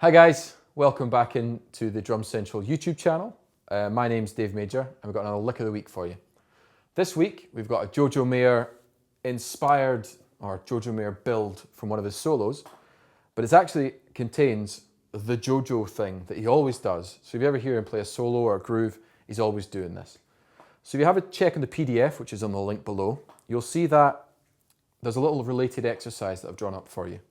Hi guys, welcome back into the Drum Central YouTube channel. My name's Dave Major and we've got another lick of the week for you. This week we've got a Jojo Mayer inspired or Jojo Mayer build from one of his solos, but it actually contains the Jojo thing that he always does. So if you ever hear him play a solo or a groove, he's always doing this. So if you have a check on the PDF, which is on the link below, you'll see that there's a little related exercise that I've drawn up for you.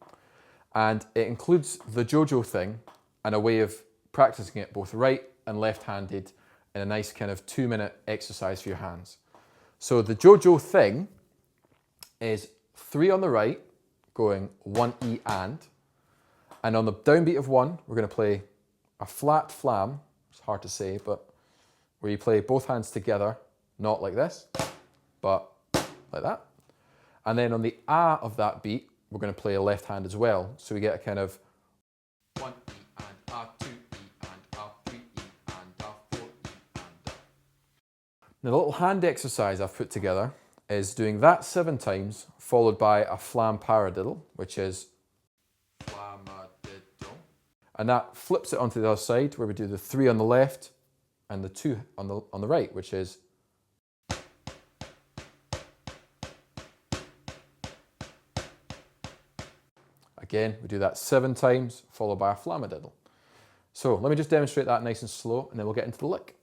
And it includes the Jojo thing and a way of practicing it both right and left-handed in a nice kind of 2-minute exercise for your hands. So the Jojo thing is 3 on the right, going 1 E and on the downbeat of 1, we're going to play a flat flam. It's hard to say, but where you play both hands together, not like this, but like that. And then on the A of that beat, we're going to play a left hand as well. So we get a kind of 1 E and A, 2 E and A, 3 E and A, 4 E and A. Now the little hand exercise I've put together is doing that 7 times, followed by a flam paradiddle, which is flamadiddle. And that flips it onto the other side, where we do the 3 on the left and the 2 on the right, which is again, we do that 7 times, followed by a flamadiddle. So let me just demonstrate that nice and slow, and then we'll get into the lick.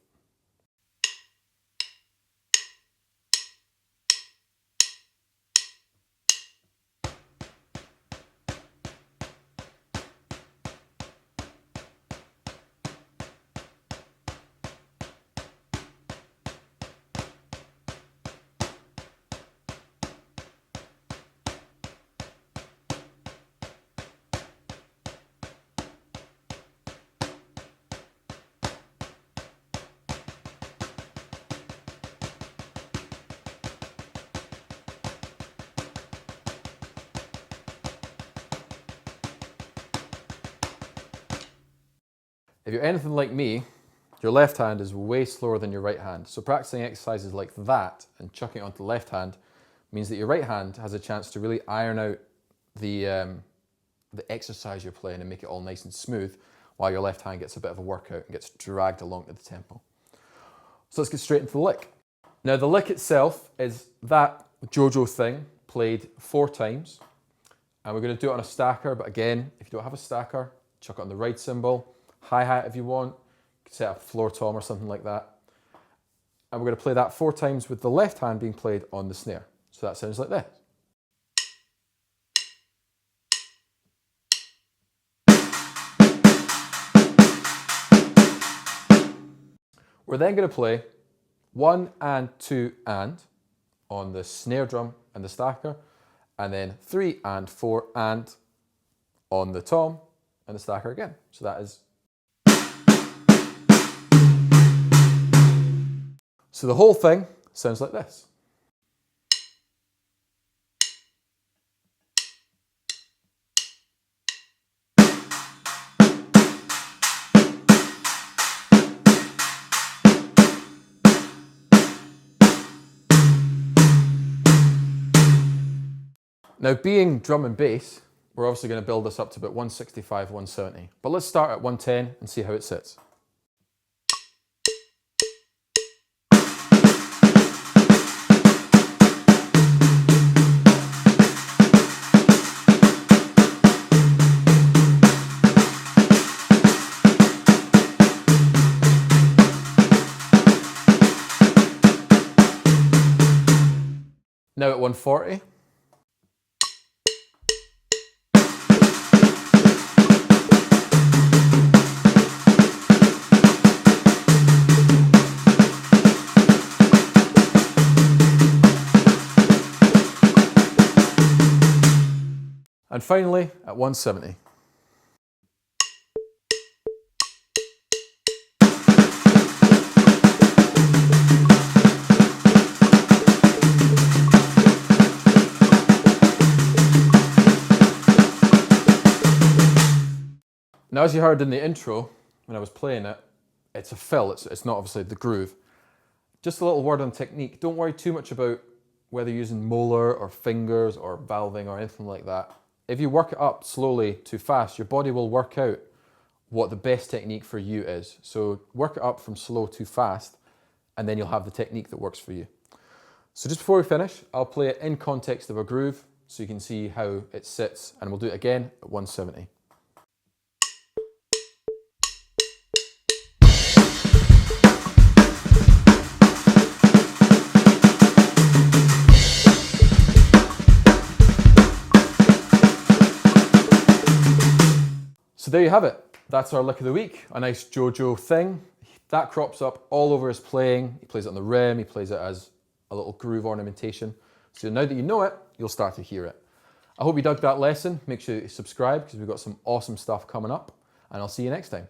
If you're anything like me, your left hand is way slower than your right hand. So practicing exercises like that and chucking it onto the left hand means that your right hand has a chance to really iron out the exercise you're playing and make it all nice and smooth, while your left hand gets a bit of a workout and gets dragged along to the tempo. So let's get straight into the lick. Now the lick itself is that Jojo thing played 4 times, and we're going to do it on a stacker, but again, if you don't have a stacker, chuck it on the ride cymbal. Hi-hat if you want, you can set up a floor tom or something like that. And we're going to play that 4 times with the left hand being played on the snare. So that sounds like this. We're then going to play 1 and 2 and on the snare drum and the stacker, and then 3 and 4 and on the tom and the stacker again. So that is. So the whole thing sounds like this. Now, being drum and bass, we're obviously going to build this up to about 165, 170. But let's start at 110 and see how it sits. Now at 140. And finally at 170. Now, as you heard in the intro, when I was playing it, it's a fill, it's not obviously the groove. Just a little word on technique. Don't worry too much about whether you're using molar or fingers or valving or anything like that. If you work it up slowly too fast, your body will work out what the best technique for you is. So work it up from slow to fast, and then you'll have the technique that works for you. So just before we finish, I'll play it in context of a groove so you can see how it sits, and we'll do it again at 170. So there you have it. That's our lick of the week, a nice Jojo thing. That crops up all over his playing. He plays it on the rim, he plays it as a little groove ornamentation. So now that you know it, you'll start to hear it. I hope you dug that lesson. Make sure you subscribe because we've got some awesome stuff coming up, and I'll see you next time.